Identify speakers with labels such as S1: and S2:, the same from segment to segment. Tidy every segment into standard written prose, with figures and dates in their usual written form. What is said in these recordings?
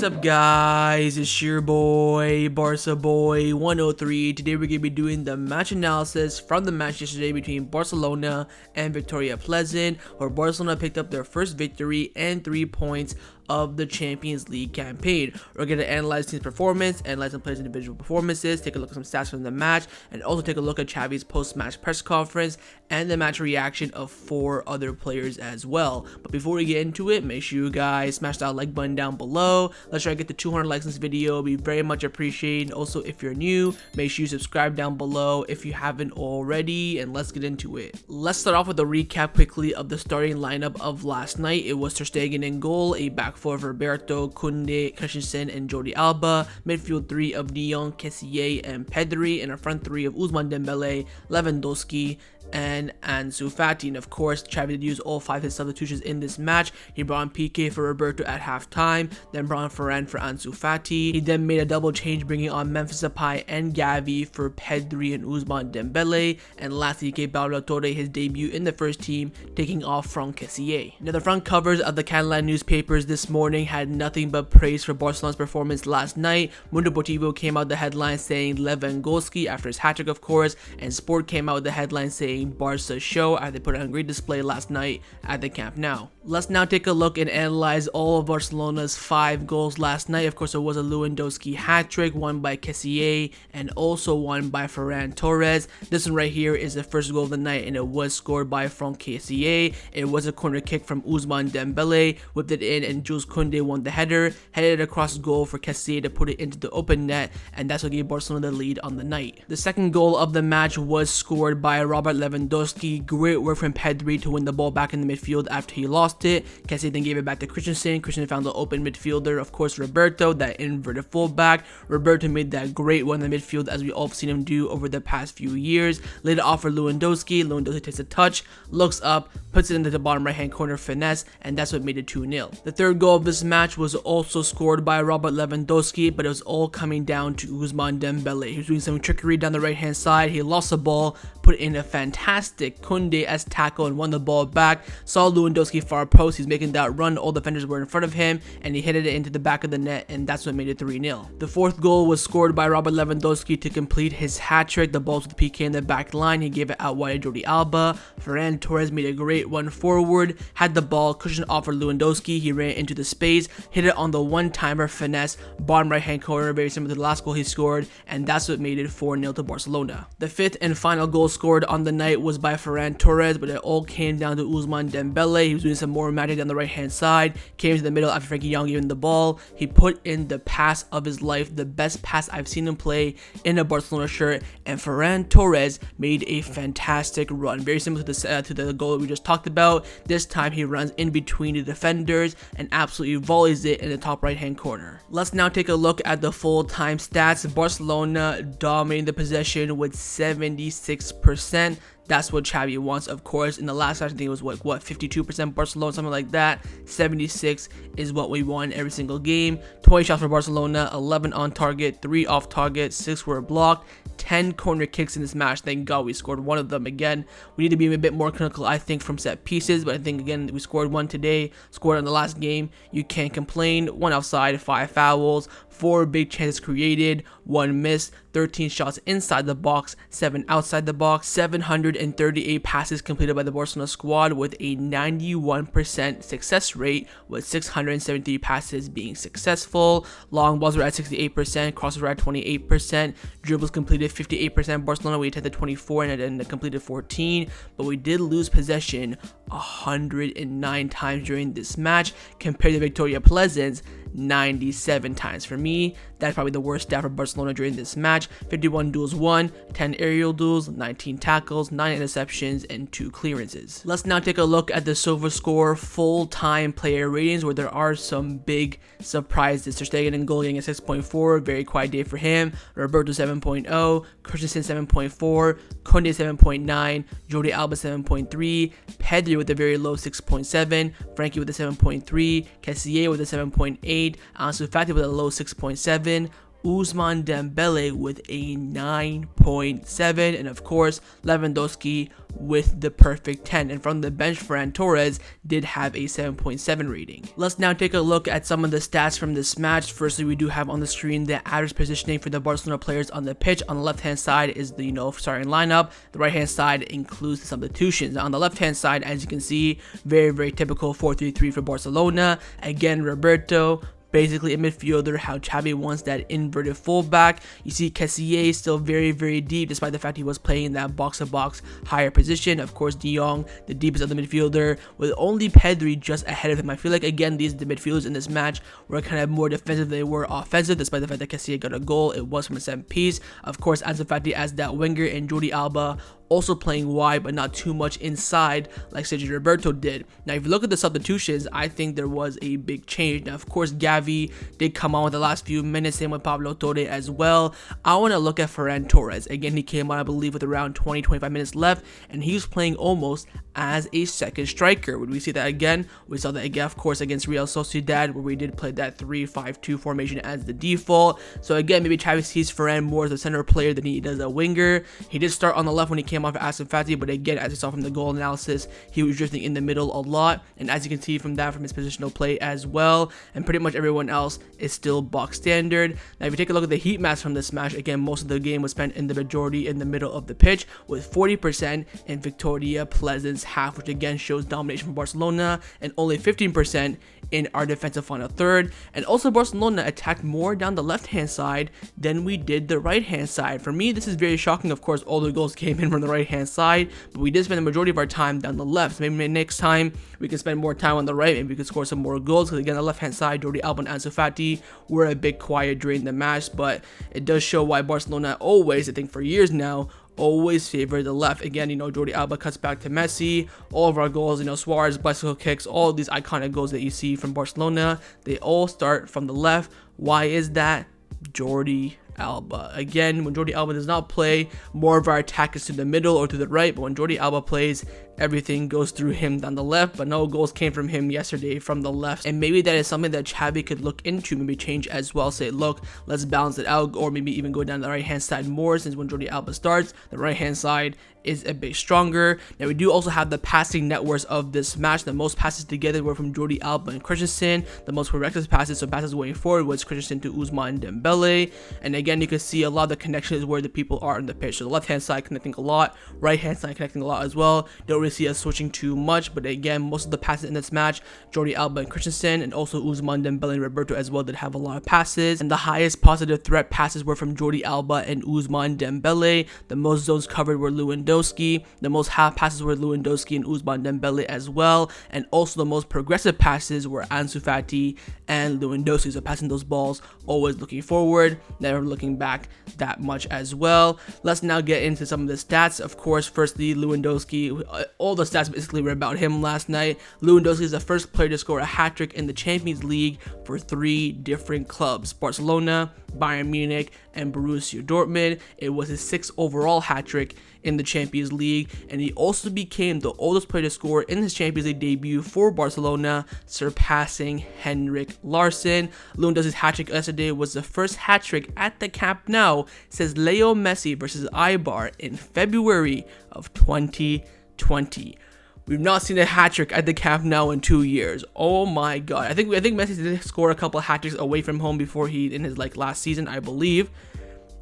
S1: up, guys? It's your boy Barca Boy 103. Today we're gonna be doing the match analysis from the match yesterday between Barcelona and Viktoria Plzen, where Barcelona picked up their first victory and 3 points of the Champions League campaign. We're going to analyze team's performance, analyze some players' individual performances, take a look at some stats from the match, and also take a look at Xavi's post-match press conference and the match reaction of 4 other players as well. But before we get into it, make sure you guys smash that like button down below. Let's try to get to 200 likes in this video. It'll be very much appreciated. Also, if you're new, make sure you subscribe down below if you haven't already, and let's get into it. Let's start off with a recap quickly of the starting lineup of last night. It was Ter Stegen in goal, a back four of Roberto, Kounde, Christensen, and Jordi Alba, midfield 3 of De Jong, Kessie, and Pedri, and a front 3 of Dembele, Lewandowski, and Ansu Fati. And of course, Xavi did use all 5 of his substitutions in this match. He brought on Pique for Roberto at halftime, then brought on Ferran for Ansu Fati. He then made a double change, bringing on Memphis Depay and Xavi for Pedri and Dembele, and lastly he gave Barcelona his debut in the first team, taking off Franck Kessie. Now, the front covers of the Catalan newspapers this morning had nothing but praise for Barcelona's performance last night. Mundo Deportivo came out the headline saying Lewandowski after his hat-trick, of course, and Sport came out with the headline saying Barca show after they put on a great display last night at the Camp Nou. Let's now take a look and analyze all of Barcelona's 5 goals last night. Of course, it was a Lewandowski hat-trick, one by Kessie and also one by Ferran Torres. This one right here is the first goal of the night, and it was scored by Franck Kessie. It was a corner kick from Dembele, whipped it in, and Kounde won the header, headed it across goal for Kessie to put it into the open net, and that's what gave Barcelona the lead on the night. The second goal of the match was scored by Robert Lewandowski. Great work from Pedri to win the ball back in the midfield after he lost it. Kessie then gave it back to Christensen. Christensen found the open midfielder, of course Roberto, that inverted fullback. Roberto made that great one in the midfield, as we all have seen him do over the past few years. Laid it off for Lewandowski. Lewandowski takes a touch, looks up, puts it into the bottom right hand corner finesse, and that's what made it 2-0. The third goal of this match was also scored by Robert Lewandowski, but it was all coming down to Dembele. He was doing some trickery down the right hand side. He lost the ball, put in a fantastic Kounde-esque tackle and won the ball back. Saw Lewandowski far post. He's making that run. All defenders were in front of him, and he hit it into the back of the net, and that's what made it 3-0. The fourth goal was scored by Robert Lewandowski to complete his hat-trick. The ball was with Pique in the back line. He gave it out wide to Jordi Alba. Ferran Torres made a great run forward, had the ball, cushioned off for Lewandowski. He ran into the space, hit it on the one-timer finesse, bottom right-hand corner, very similar to the last goal he scored, and that's what made it 4-0 to Barcelona. The fifth and final goal scored on the night was by Ferran Torres, but it all came down to Dembele. He was doing some more magic down the right-hand side, came to the middle after Frankie Young gave him the ball. He put in the pass of his life, the best pass I've seen him play in a Barcelona shirt, and Ferran Torres made a fantastic run, very similar to the goal that we just talked about. This time he runs in between the defenders and absolutely volleys it in the top right-hand corner. Let's now take a look at the full-time stats. Barcelona dominating the possession with 76%. That's what Xavi wants, of course. In the last match, I think it was what 52% Barcelona, something like that. 76 is what we won every single game. 20 shots for Barcelona, 11 on target, 3 off target, 6 were blocked, 10 corner kicks in this match. Thank God we scored one of them. Again, we need to be a bit more clinical, I think, from set pieces, but I think, again, we scored one today, scored in the last game. You can't complain. 1 offside, 5 fouls, 4 big chances created, 1 miss, 13 shots inside the box, 7 outside the box, 738 passes completed by the Barcelona squad with a 91% success rate, with 673 passes being successful. Long balls were at 68%, crosses were at 28%, dribbles completed 58%. Barcelona, we attempted 24 and then completed 14, but we did lose possession 109 times during this match compared to Viktoria Plzen's 97 times. For me, that's probably the worst stat for Barcelona during this match. 51 duels won, 10 aerial duels, 19 tackles, 9 interceptions, and 2 clearances. Let's now take a look at the SofaScore full-time player ratings, where there are some big surprises. Ter Stegen in goal getting a 6.4, very quiet day for him. Roberto 7.0, Christensen 7.4, Kounde 7.9, Jordi Alba 7.3, Pedri with a very low 6.7, Frankie with a 7.3, Kessie with a 7.8, Ansu Fati with a low 6.7, Ousmane Dembele with a 9.7, and of course Lewandowski with the perfect 10. And from the bench, Ferran Torres did have a 7.7 rating. Let's now take a look at some of the stats from this match. Firstly, we do have on the screen the average positioning for the Barcelona players on the pitch. On the left hand side is the starting lineup. The right hand side includes the substitutions. Now, on the left hand side, as you can see, very typical 4-3-3 for Barcelona. Again, Roberto, basically a midfielder, how Xavi wants that inverted fullback. You see Kessie still very deep, despite the fact he was playing that box-to-box higher position. Of course, De Jong, the deepest of the midfielder, with only Pedri just ahead of him. I feel like, again, the midfielders in this match were kind of more defensive than they were offensive, despite the fact that Kessie got a goal. It was from a set piece. Of course, Ansu Fati as that winger, and Jordi Alba also playing wide, but not too much inside like Sergio Roberto did. Now, if you look at the substitutions, I think there was a big change. Now, of course, Xavi did come on with the last few minutes, same with Pablo Torre as well. I want to look at Ferran Torres. Again, he came on, I believe, with around 20-25 minutes left, and he was playing almost as a second striker. Would we see that again? We saw that again, of course, against Real Sociedad, where we did play that 3-5-2 formation as the default. So again, maybe Xavi sees Ferran more as a center player than he does a winger. He did start on the left when he came off Ansu Fati, but again, as you saw from the goal analysis, he was drifting in the middle a lot, and as you can see from that, from his positional play as well, and pretty much everyone else is still box standard. Now, if you take a look at the heat maps from this match, again, most of the game was spent in the majority in the middle of the pitch, with 40% in Viktoria Plzen's half, which again shows domination from Barcelona, and only 15% in our defensive final third. And also, Barcelona attacked more down the left hand side than we did the right hand side. For me, this is very shocking. Of course, all the goals came in from the right hand side, but we did spend the majority of our time down the left. So maybe next time we can spend more time on the right, maybe we could score some more goals, because again, the left hand side, Jordi Alba and Ansu Fati were a bit quiet during the match. But it does show why Barcelona always, I think for years now, always favor the left. Again, Jordi Alba cuts back to Messi. All of our goals, Suarez, bicycle kicks, all these iconic goals that you see from Barcelona, they all start from the left. Why is that? Jordi Alba. Again, when Jordi Alba does not play, more of our attack is to the middle or to the right, but when Jordi Alba plays, everything goes through him down the left. But no goals came from him yesterday from the left, and maybe that is something that Xavi could look into, maybe change as well. Say, look, let's balance it out, or maybe even go down the right hand side more, since when Jordi Alba starts, the right hand side is a bit stronger. Now, we do also have the passing networks of this match. The most passes together were from Jordi Alba and Christensen. The most progressive passes, so passes going forward, was Christensen to Ousmane Dembele. And again, you can see a lot of the connections where the people are on the pitch. So the left hand side connecting a lot, right hand side connecting a lot as well. Don't really see us switching too much, but again, most of the passes in this match, Jordi Alba and Christensen, and also Ousmane Dembele and Roberto as well, did have a lot of passes. And the highest positive threat passes were from Jordi Alba and Ousmane Dembele. The most zones covered were Lewandowski. The most half passes were Lewandowski and Ousmane Dembele as well. And also the most progressive passes were Ansu Fati and Lewandowski. So passing those balls, always looking forward, never looking back that much as well. Let's now get into some of the stats. Of course, firstly, Lewandowski, all the stats basically were about him last night. Lewandowski is the first player to score a hat-trick in the Champions League for 3 different clubs: Barcelona, Bayern Munich, and Borussia Dortmund. It was his 6th overall hat-trick in the Champions League, and he also became the oldest player to score in his Champions League debut for Barcelona, surpassing Henrik Larsson. Lewandowski's hat-trick yesterday was the first hat-trick at the Camp Nou since Leo Messi versus Eibar in February of 2020. We've not seen a hat-trick at the Camp Nou in 2 years. Oh my god. I think Messi did score a couple of hat-tricks away from home before in his last season, I believe.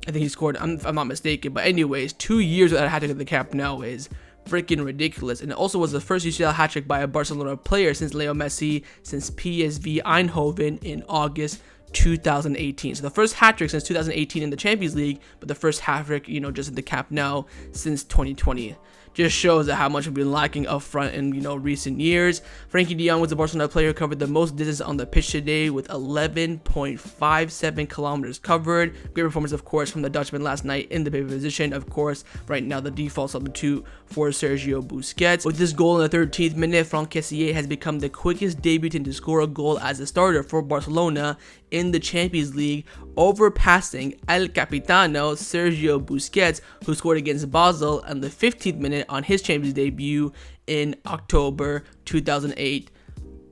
S1: I think he scored, if I'm not mistaken. But anyways, 2 years without a hat-trick at the Camp Nou is freaking ridiculous. And it also was the first UCL hat-trick by a Barcelona player since Leo Messi, since PSV Eindhoven in August 2018. So the first hat-trick since 2018 in the Champions League, but the first hat-trick, just in the Camp Nou since 2020. Just shows that how much we've been lacking up front in recent years. Frenkie de Jong was the Barcelona player who covered the most distance on the pitch today with 11.57 kilometers covered. Great performance, of course, from the Dutchman last night in the pivot position. Of course, right now the default substitute for Sergio Busquets. With this goal in the 13th minute, Franck Kessie has become the quickest debutant to score a goal as a starter for Barcelona in the Champions League, overpassing El Capitano Sergio Busquets, who scored against Basel in the 15th minute on his Champions debut in October 2008.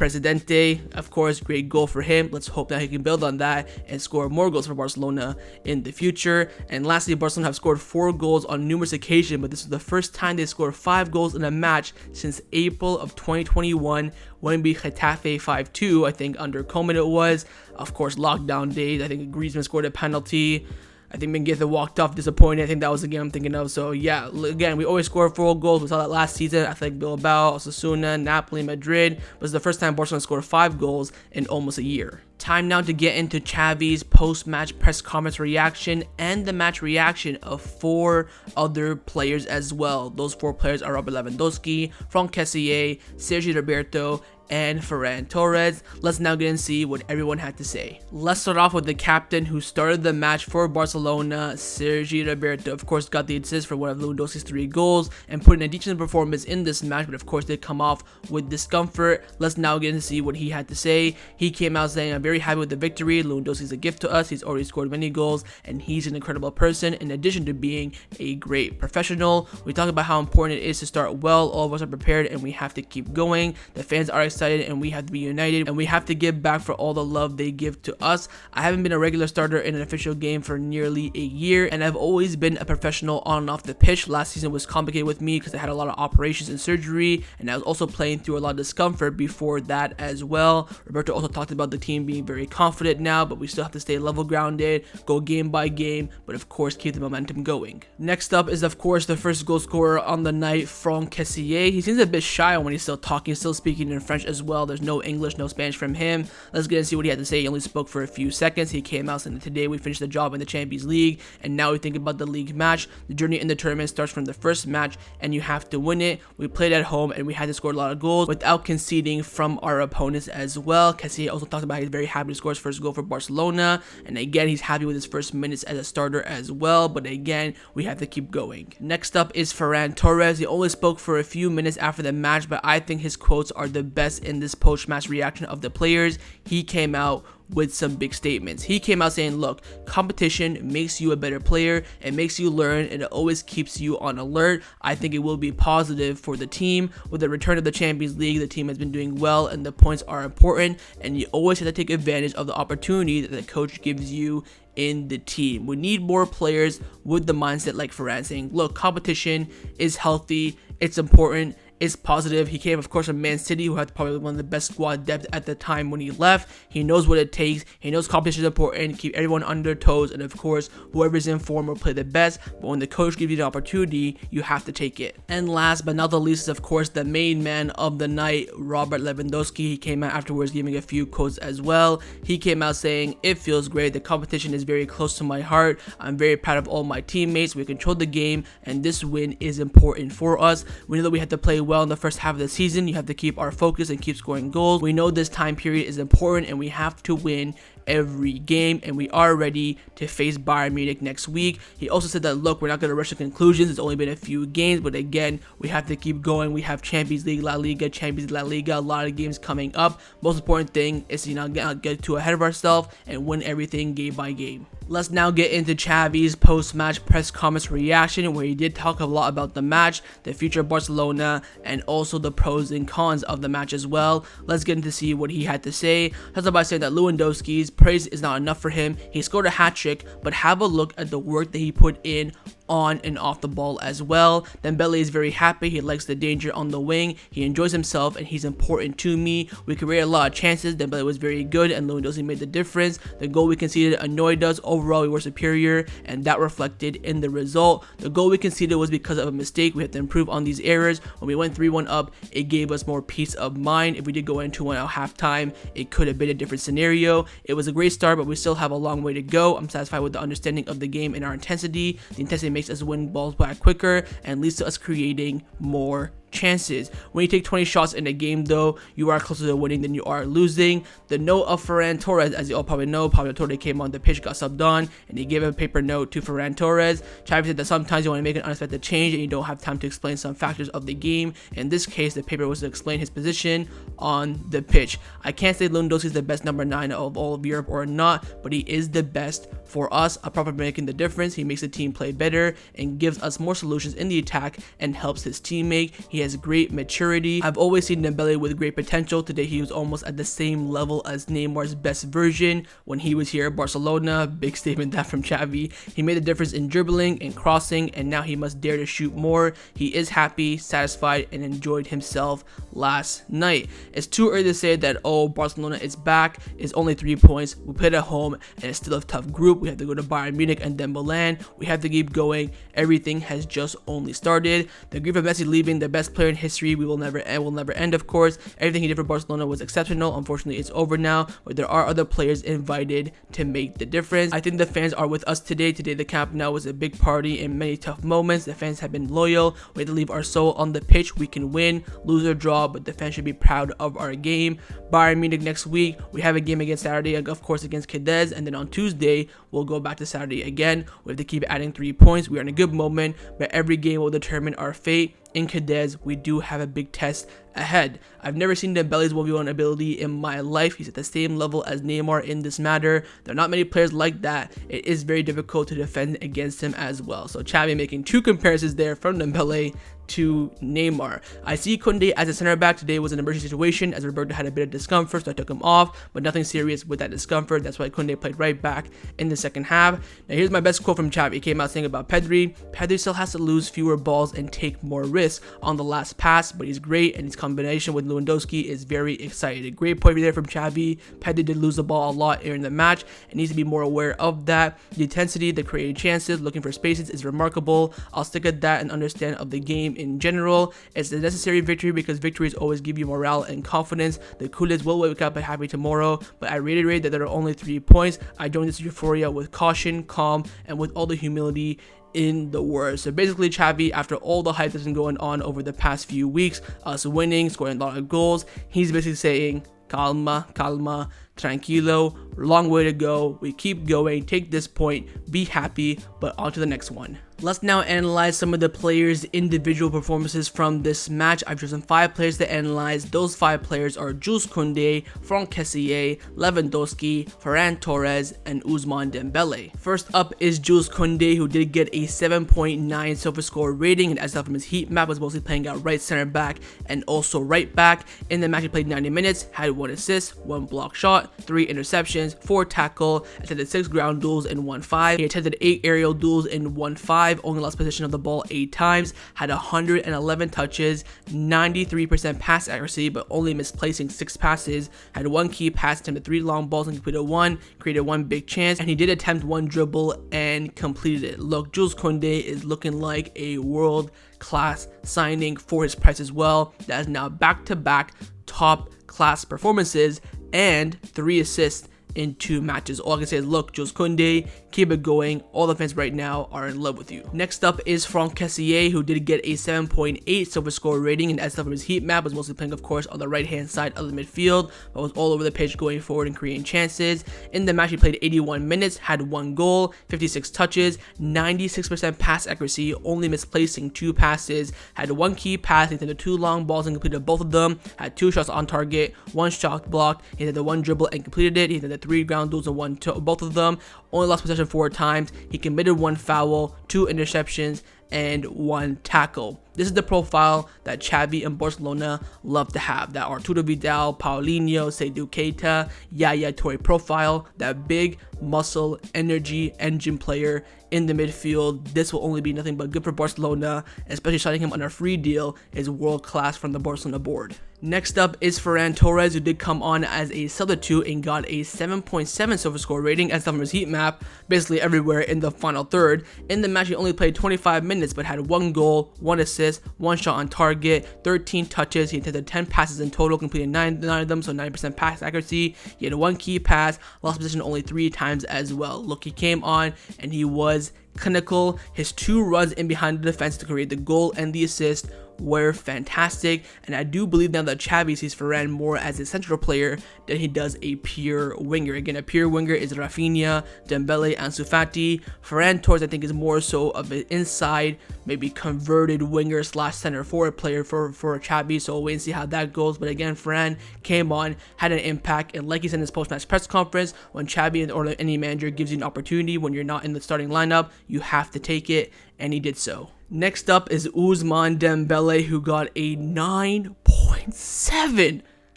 S1: Presidente, of course, great goal for him. Let's hope that he can build on that and score more goals for Barcelona in the future. And lastly, Barcelona have scored 4 goals on numerous occasions, but this is the first time they scored 5 goals in a match since April of 2021 when we beat Getafe 5-2, I think under Kounde it was. Of course, lockdown days. I think Griezmann scored a penalty. I think Mengueza walked off disappointed. I think that was the game I'm thinking of. So yeah, again, we always score 4 goals. We saw that last season. I think Bilbao, Osasuna, Napoli, Madrid was the first time Barcelona scored 5 goals in almost a year. Time now to get into Xavi's post-match press conference reaction and the match reaction of 4 other players as well. Those 4 players are Robert Lewandowski, Franck Kessie, Roberto, and Ferran Torres. Let's now get and see what everyone had to say. Let's start off with the captain who started the match for Barcelona, Roberto. Of course, got the assist for one of Lewandowski's 3 goals and put in a decent performance in this match, but of course did come off with discomfort. Let's now get and see what he had to say. He came out saying, "I'm very happy with the victory. Lewandowski's a gift to us. He's already scored many goals and he's an incredible person in addition to being a great professional." We talked about how important it is to start well. All of us are prepared and we have to keep going. The fans are excited and we have to be united and we have to give back for all the love they give to us. I haven't been a regular starter in an official game for nearly a year and I've always been a professional on and off the pitch. Last season was complicated with me because I had a lot of operations and surgery and I was also playing through a lot of discomfort before that as well. Roberto also talked about the team being very confident now, but we still have to stay level grounded, go game by game, but of course keep the momentum going. Next up is of course the first goal scorer on the night, Franck Kessie. He seems a bit shy when he's still talking, still speaking in French as well. There's no English, no Spanish from him. Let's get and see what he had to say. He only spoke for a few seconds. He came out saying that today we finished the job in the Champions League and now we think about the league match. The journey in the tournament starts from the first match and you have to win it. We played at home and we had to score a lot of goals without conceding from our opponents as well. Kessie also talked about he's very happy to score his first goal for Barcelona, and again he's happy with his first minutes as a starter as well, but again we have to keep going. Next up is Ferran Torres. He only spoke for a few minutes after the match, but I think his quotes are the best in this post-match reaction of the players. He came out with some big statements. He came out saying, look, competition makes you a better player, it makes you learn, and it always keeps you on alert. I think it will be positive for the team. With the return of the Champions League, the team has been doing well and the points are important, and you always have to take advantage of the opportunity that the coach gives you in the team. We need more players with the mindset like Ferran, saying, look, competition is healthy, it's important, is positive. He came, of course, from Man City, who had probably one of the best squad depth at the time when he left. He knows what it takes. He knows competition is important. Keep everyone on their toes, and of course, whoever's in form will play the best. But when the coach gives you the opportunity, you have to take it. And last but not the least is, of course, the main man of the night, Robert Lewandowski. He came out afterwards giving a few quotes as well. He came out saying, "It feels great. The competition is very close to my heart. I'm very proud of all my teammates. We controlled the game, and this win is important for us. We know that we had to play well in the first half of the season. You have to keep our focus and keep scoring goals. We know this time period is important and we have to win every game, and we are ready to face Bayern Munich next week." He also said that, look, we're not going to rush to conclusions. It's only been a few games, but again, we have to keep going. We have Champions League, La Liga, Champions League, La Liga, a lot of games coming up. Most important thing is to not get too ahead of ourselves and win everything game by game. Let's now get into Xavi's post-match press conference reaction, where he did talk a lot about the match, the future of Barcelona, and also the pros and cons of the match as well. Let's get into see what he had to say. Starts by saying that Lewandowski's praise is not enough for him. He scored a hat-trick, but have a look at the work that he put in on and off the ball as well. Dembele is very happy. He likes the danger on the wing. He enjoys himself and he's important to me. We created a lot of chances. Dembele was very good and Lewandowski made the difference. The goal we conceded annoyed us. Overall, we were superior and that reflected in the result. The goal we conceded was because of a mistake. We have to improve on these errors. When we went 3-1 up, it gave us more peace of mind. If we did go into 2-1 at halftime, it could have been a different scenario. It was a great start, but we still have a long way to go. I'm satisfied with the understanding of the game and our intensity. The intensity makes us win balls back quicker and leads to us creating more chances. When you take 20 shots in a game, though, you are closer to winning than you are losing. The note of Ferran Torres, as you all probably know, Pablo Torre came on the pitch, got subbed on, and he gave a paper note to Ferran Torres. Xavi said that sometimes you want to make an unexpected change and you don't have time to explain some factors of the game. In this case, the paper was to explain his position on the pitch. I can't say Lewandowski is the best number 9 of all of Europe or not, but he is the best for us, a proper making the difference. He makes the team play better and gives us more solutions in the attack and helps his teammate. He has great maturity. I've always seen Dembele with great potential. Today he was almost at the same level as Neymar's best version when he was here at Barcelona. Big statement that from Xavi. He made a difference in dribbling and crossing, and now he must dare to shoot more. He is happy, satisfied, and enjoyed himself last night. It's too early to say that, oh, Barcelona is back. It's only 3 points. We played at home, and it's still a tough group. We have to go to Bayern Munich and then Milan. We have to keep going. Everything has just only started. The grief of Messi leaving, the best player in history, will never end, of course. Everything he did for Barcelona was exceptional. Unfortunately, it's over now, but there are other players invited to make the difference. I think the fans are with us today. Today, the Camp Nou was a big party in many tough moments. The fans have been loyal. We had to leave our soul on the pitch. We can win, lose or draw, but the fans should be proud of our game. Bayern Munich next week. We have a game against Saturday, of course, against Kounde, and then on Tuesday, we'll go back to Saturday again. We have to keep adding 3 points. We are in a good moment, but every game will determine our fate. In Kounde, we do have a big test ahead. I've never seen Dembele's 1v1 ability in my life. He's at the same level as Neymar in this matter. There are not many players like that. It is very difficult to defend against him as well. So Xavi making 2 comparisons there from Dembele to Neymar. I see Kounde as a center back. Today was an emergency situation as Roberto had a bit of discomfort, so I took him off, but nothing serious with that discomfort. That's why Kounde played right back in the second half. Now here's my best quote from Xavi. He came out saying about Pedri. Pedri still has to lose fewer balls and take more risks on the last pass, but he's great, and his combination with Lewandowski is very exciting. Great point there from Xavi. Pedri did lose the ball a lot during the match and needs to be more aware of that. The intensity, the creating chances, looking for spaces is remarkable. I'll stick at that and understand of the game in general. It's a necessary victory because victories always give you morale and confidence. The Kounde will wake up happy tomorrow, but I reiterate that there are only 3 points. I joined this euphoria with caution, calm, and with all the humility in the world. So basically, Xavi, after all the hype that's been going on over the past few weeks, us winning, scoring a lot of goals, he's basically saying, calma, calma, tranquilo, long way to go. We keep going, take this point, be happy, but on to the next one. Let's now analyze some of the players' individual performances from this match. I've chosen 5 players to analyze. Those 5 players are Kounde, Franck Kessie, Lewandowski, Ferran Torres, and Ousmane Dembele. First up is Kounde, who did get a 7.9 SofaScore rating, and as from his heat map, was mostly playing at right center back and also right back. In the match, he played 90 minutes, had 1 assist, 1 block shot, 3 interceptions, 4 tackle, attended 6 ground duels in 1-5. He attended 8 aerial duels in 1-5. Only lost possession of the ball 8 times, had 111 touches, 93% pass accuracy, but only misplacing 6 passes, had 1 key pass, attempted 3 long balls and completed 1, created 1 big chance, and he did attempt 1 dribble and completed it. Look, Kounde is looking like a world-class signing for his price as well. That is now back-to-back top-class performances and 3 assists in 2 matches. All I can say is, look, Kounde, keep it going. All the fans right now are in love with you. Next up is Franck Kessie, who did get a 7.8 SofaScore rating, and as stuff from his heat map, was mostly playing, of course, on the right-hand side of the midfield, but was all over the pitch going forward and creating chances. In the match, he played 81 minutes, had 1 goal, 56 touches, 96% pass accuracy, only misplacing 2 passes, had 1 key pass, he attempted 2 long balls and completed both of them, had 2 shots on target, 1 shot blocked, he had 1 dribble and completed it, he had 3 ground duels and both of them, only lost possession 4 times, he committed 1 foul, 2 interceptions, and 1 tackle. This is the profile that Xavi and Barcelona love to have. That Arturo Vidal, Paulinho, Seydou Keita, Yaya Toure profile. That big muscle, energy, engine player in the midfield. This will only be nothing but good for Barcelona, especially signing him on a free deal is world class from the Barcelona board. Next up is Ferran Torres, who did come on as a substitute and got a 7.7 SofaScore rating as from his heat map, basically everywhere in the final third. In the match, he only played 25 minutes, but had 1 goal, 1 assist, 1 shot on target, 13 touches. He attempted 10 passes in total, completed 9 of them, so 90% pass accuracy. He had 1 key pass, lost position only 3 times as well. Look, he came on and he was clinical. His 2 runs in behind the defense to create the goal and the assist were fantastic, and I do believe now that Xavi sees Ferran more as a central player than he does a pure winger. Again, a pure winger is Raphinha, Dembele, and Ansu Fati. Ferran Torres, I think, is more so of an inside, maybe converted winger / center forward player for Xavi, so we'll wait and see how that goes. But again, Ferran came on, had an impact, and like he said in his post-match press conference, when Xavi or any manager gives you an opportunity when you're not in the starting lineup, you have to take it, and he did so. Next up is Ousmane Dembele, who got a 9.7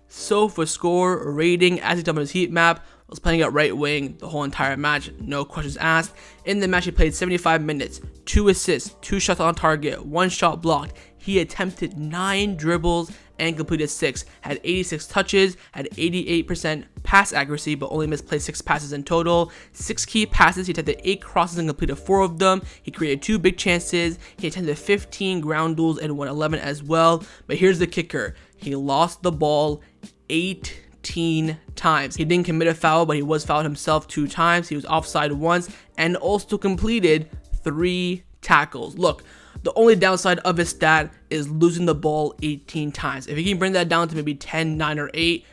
S1: SofaScore rating as he done on his heat map. Was playing at right wing the whole entire match, no questions asked. In the match, he played 75 minutes, 2 assists, 2 shots on target, 1 shot blocked. He attempted 9 dribbles and completed 6, had 86 touches, had 88% pass accuracy, but only misplaced 6 passes in total. 6 key passes, he attempted 8 crosses and completed 4 of them. He created 2 big chances, he attempted 15 ground duels and won 11 as well. But here's the kicker, he lost the ball 18 times. He didn't commit a foul, but he was fouled himself 2 times. He was offside once and also completed 3 tackles. Look, the only downside of his stat is losing the ball 18 times. If he can bring that down to maybe 10, 9, or 8,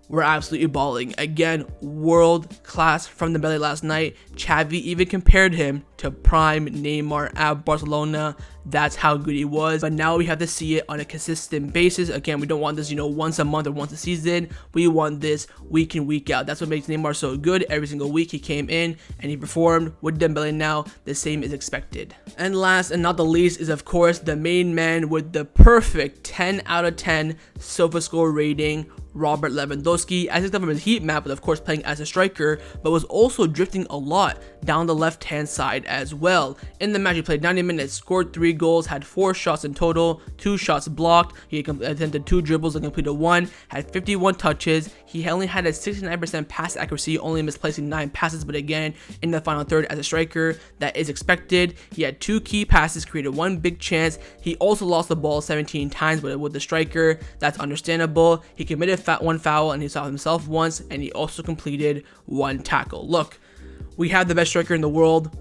S1: we're absolutely balling. Again, world class from Dembele last night. Xavi even compared him to prime Neymar at Barcelona. That's how good he was. But now we have to see it on a consistent basis. Again, we don't want this, once a month or once a season. We want this week in, week out. That's what makes Neymar so good. Every single week he came in and he performed. With Dembele now, the same is expected. And last and not the least is, of course, the main man with the perfect 10 out of 10 SofaScore rating, Robert Lewandowski, as he's done from his heat map, but of course playing as a striker, but was also drifting a lot down the left-hand side as well. In the match, he played 90 minutes, scored 3 goals, had 4 shots in total, 2 shots blocked. He attempted 2 dribbles and completed 1, had 51 touches. He only had a 69% pass accuracy, only misplacing 9 passes, but again, in the final third as a striker, that is expected. He had 2 key passes, created 1 big chance. He also lost the ball 17 times, but with the striker, that's understandable. He committed 1 foul and he saw himself once, and he also completed 1 tackle. Look, we have the best striker in the world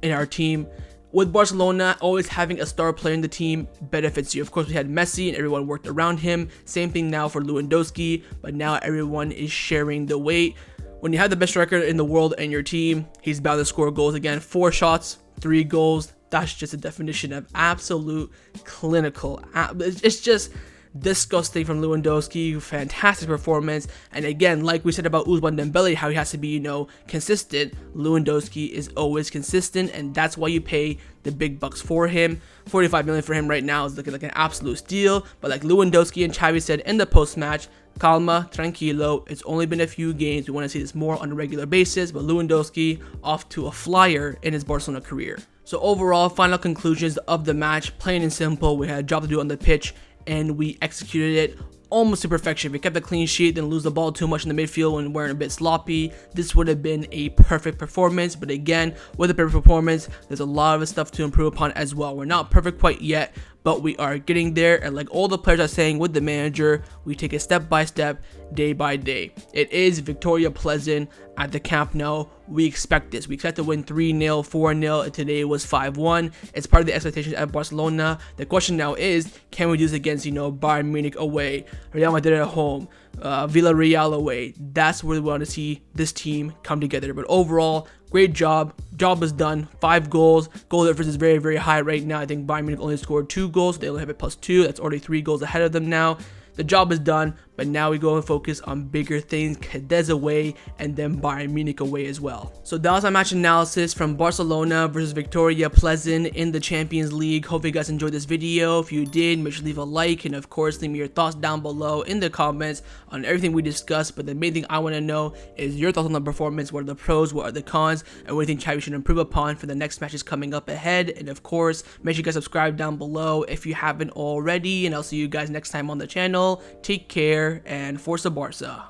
S1: in our team. With Barcelona, always having a star player in the team benefits you. Of course, we had Messi and everyone worked around him. Same thing now for Lewandowski, but now everyone is sharing the weight. When you have the best striker in the world in your team, he's bound to score goals again. 4 shots, 3 goals. That's just a definition of absolute clinical. It's just disgusting from Lewandowski. Fantastic performance. And again, like we said about Ousmane Dembele, how he has to be, consistent. Lewandowski is always consistent, and that's why you pay the big bucks for him. 45 million for him right now is looking like an absolute steal. But like Lewandowski and Xavi said in the post-match, calma, tranquilo, it's only been a few games. We want to see this more on a regular basis, but Lewandowski off to a flyer in his Barcelona career. So overall, final conclusions of the match, plain and simple, we had a job to do on the pitch, and we executed it almost to perfection. If we kept a clean sheet, didn't lose the ball too much in the midfield when we're a bit sloppy, this would have been a perfect performance. But again, with a perfect performance, there's a lot of stuff to improve upon as well. We're not perfect quite yet, but we are getting there. And like all the players are saying with the manager, we take it step by step, day by day. It is Viktoria Plzen at the Camp Nou. We expect this. We expect to win 3-0, 4-0. Today was 5-1. It's part of the expectations at Barcelona. The question now is, can we do this against, Bayern Munich away, Real Madrid at home, Villarreal away? That's where we want to see this team come together. But overall, great job. Job was done. 5 goals. Goal difference is very, very high right now. I think Bayern Munich only scored 2 goals. They only have it +2. That's already 3 goals ahead of them now. The job is done, but now we go and focus on bigger things, Cadiz away, and then Bayern Munich away as well. So that was my match analysis from Barcelona versus Viktoria Plzen in the Champions League. Hope you guys enjoyed this video. If you did, make sure to leave a like, and of course, leave me your thoughts down below in the comments on everything we discussed. But the main thing I want to know is your thoughts on the performance. What are the pros, what are the cons, and what do you think Xavi should improve upon for the next matches coming up ahead. And of course, make sure you guys subscribe down below if you haven't already, and I'll see you guys next time on the channel. Take care, and Forza Barca.